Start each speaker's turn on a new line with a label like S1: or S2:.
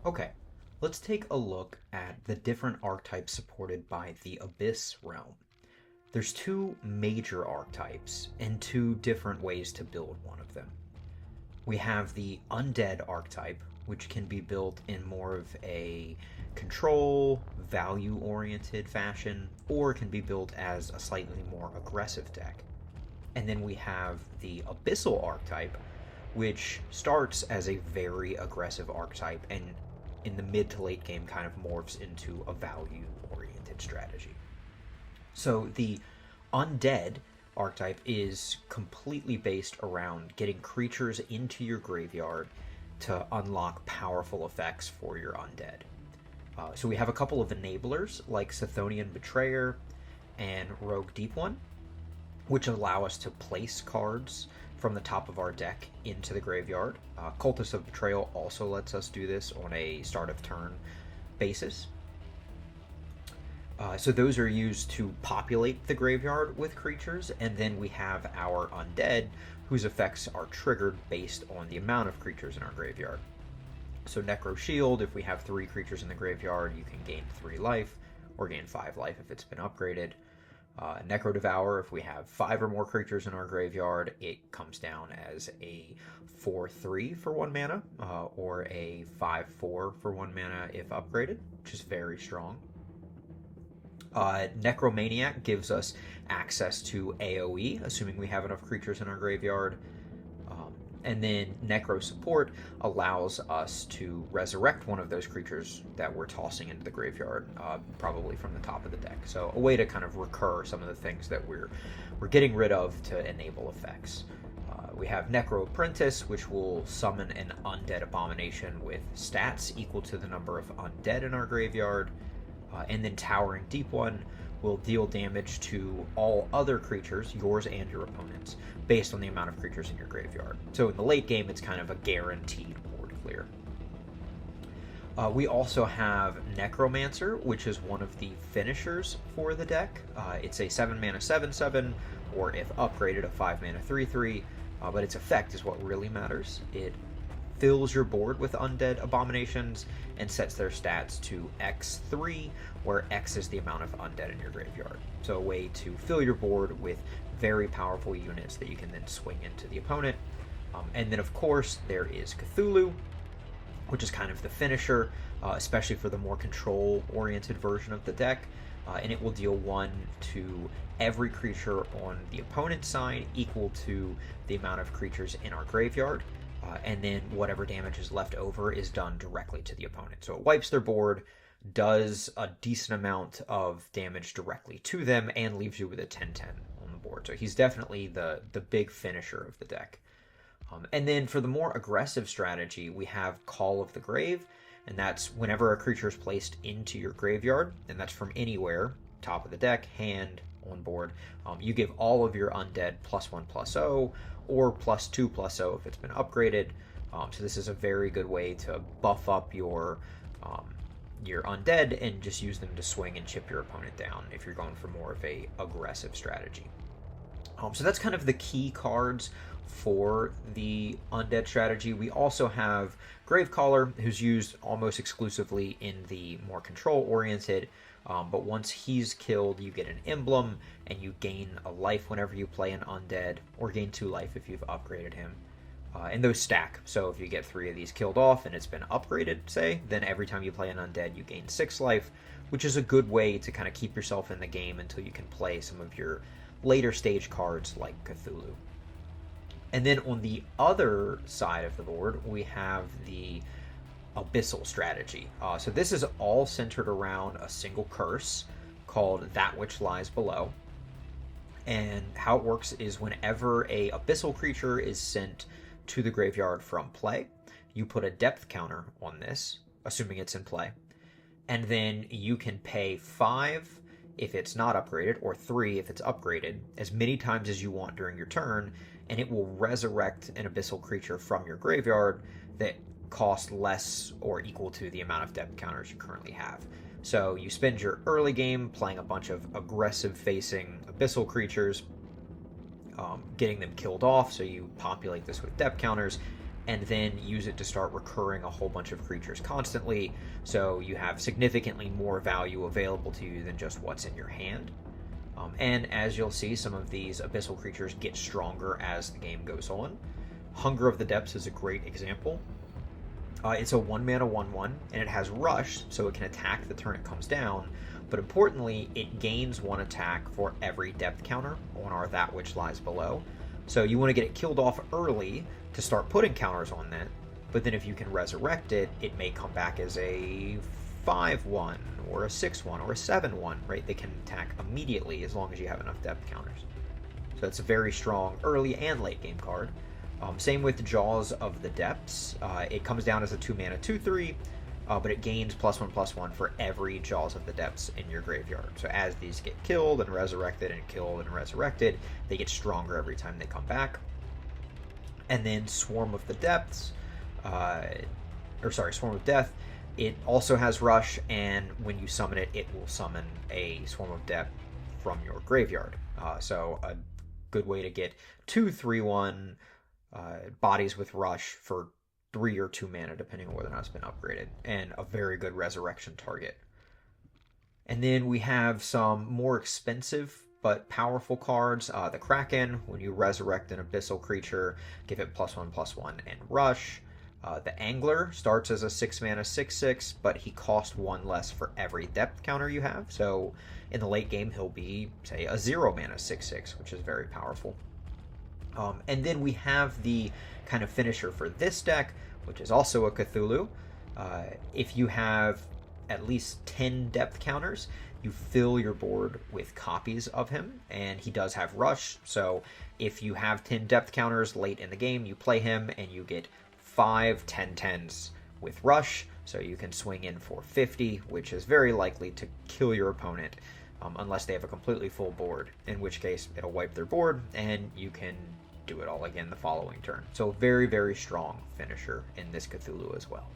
S1: Okay, let's take a look at the different archetypes supported by the Abyss realm. There's two major archetypes and two different ways to build one of them. We have the Undead archetype, which can be built in more of a control, value oriented fashion, or can be built as a slightly more aggressive deck. And then we have the Abyssal archetype, which starts as a very aggressive archetype and in the mid to late game kind of morphs into a value oriented strategy. So the undead archetype is completely based around getting creatures into your graveyard to unlock powerful effects for your undead. So we have a couple of enablers like Sithonian Betrayer and Rogue Deep One, which allow us to place cards from the top of our deck into the graveyard. Cultist of Betrayal also lets us do this on a start of turn basis. So those are used to populate the graveyard with creatures, and then we have our undead, whose effects are triggered based on the amount of creatures in our graveyard. So Necro Shield, if we have 3 creatures in the graveyard, you can gain 3 life, or gain 5 life if it's been upgraded. Necro Devour, if we have 5 or more creatures in our graveyard, it comes down as a 4/3 for 1 mana, or a 5/4 for 1 mana if upgraded, which is very strong. Necromaniac gives us access to AoE, assuming we have enough creatures in our graveyard. And then Necro Support allows us to resurrect one of those creatures that we're tossing into the graveyard, probably from the top of the deck. So a way to kind of recur some of the things that we're getting rid of to enable effects. We have Necro Apprentice, which will summon an undead abomination with stats equal to the number of undead in our graveyard. And then Towering Deep One will deal damage to all other creatures, yours and your opponent's, based on the amount of creatures in your graveyard. So in the late game, it's kind of a guaranteed board clear. We also have Necromancer, which is one of the finishers for the deck. It's a 7 mana 7/7, or if upgraded, a 5 mana 3/3, but its effect is what really matters. It fills your board with undead abominations and sets their stats to X3, where X is the amount of undead in your graveyard. So a way to fill your board with very powerful units that you can then swing into the opponent. And then of course there is Cthulhu, which is kind of the finisher, especially for the more control-oriented version of the deck. And it will deal 1 to every creature on the opponent's side, equal to the amount of creatures in our graveyard. And then whatever damage is left over is done directly to the opponent. So it wipes their board, does a decent amount of damage directly to them, and leaves you with a 10/10 on the board. So he's definitely the big finisher of the deck. And then for the more aggressive strategy, we have Call of the Grave, and that's whenever a creature is placed into your graveyard, and that's from anywhere, top of the deck, hand, on board, you give all of your undead +1/+0, or +2/+0 if it's been upgraded. So this is a very good way to buff up your undead and just use them to swing and chip your opponent down if you're going for more of a aggressive strategy. So that's kind of the key cards for the undead strategy. We also have Gravecaller, who's used almost exclusively in the more control-oriented, but once he's killed, you get an emblem, and you gain a life whenever you play an undead, or gain 2 life if you've upgraded him. And those stack, so if you get 3 of these killed off and it's been upgraded, say, then every time you play an undead, you gain 6 life, which is a good way to kind of keep yourself in the game until you can play some of your later stage cards like Cthulhu. And then on the other side of the board, we have the Abyssal strategy. So this is all centered around a single curse called That Which Lies Below. And how it works is whenever a Abyssal creature is sent to the graveyard from play, you put a depth counter on this, assuming it's in play. And then you can pay 5 if it's not upgraded, or 3 if it's upgraded, as many times as you want during your turn, and it will resurrect an Abyssal creature from your graveyard that cost less or equal to the amount of depth counters you currently have. So you spend your early game playing a bunch of aggressive-facing Abyssal creatures, getting them killed off, so you populate this with depth counters, and then use it to start recurring a whole bunch of creatures constantly, so you have significantly more value available to you than just what's in your hand. And as you'll see, some of these abyssal creatures get stronger as the game goes on. Hunger of the Depths is a great example. It's a 1-mana 1/1, and it has Rush, so it can attack the turn it comes down, but importantly, it gains 1 attack for every depth counter on our That Which Lies Below. So you want to get it killed off early to start putting counters on that, but then if you can resurrect it, it may come back as a 5/1, or a 6/1, or a 7/1, right? They can attack immediately as long as you have enough depth counters. So it's a very strong early and late game card. Same with Jaws of the Depths. It comes down as a 2-mana 2/3, but it gains +1/+1 for every Jaws of the Depths in your graveyard. So as these get killed and resurrected and killed and resurrected, they get stronger every time they come back. And then Swarm of the Depths, Swarm of Death, it also has Rush, and when you summon it, it will summon a Swarm of Death from your graveyard. So a good way to get 2 3/1 bodies with Rush for 3 or 2 mana, depending on whether or not it's been upgraded, and a very good resurrection target. And then we have some more expensive but powerful cards. The Kraken, when you resurrect an abyssal creature, give it +1/+1 and Rush. The Angler starts as a 6-mana 6/6, but he costs 1 less for every depth counter you have. So in the late game, he'll be, say, a 0-mana 6/6, which is very powerful. And then we have the kind of finisher for this deck, which is also a Cthulhu. If you have at least 10 depth counters, you fill your board with copies of him, and he does have Rush. So if you have 10 depth counters late in the game, you play him and you get 5 10/10s with Rush, so you can swing in for 50, which is very likely to kill your opponent unless they have a completely full board, in which case it'll wipe their board and you can do it all again the following turn. So very, very strong finisher in this Cthulhu as well.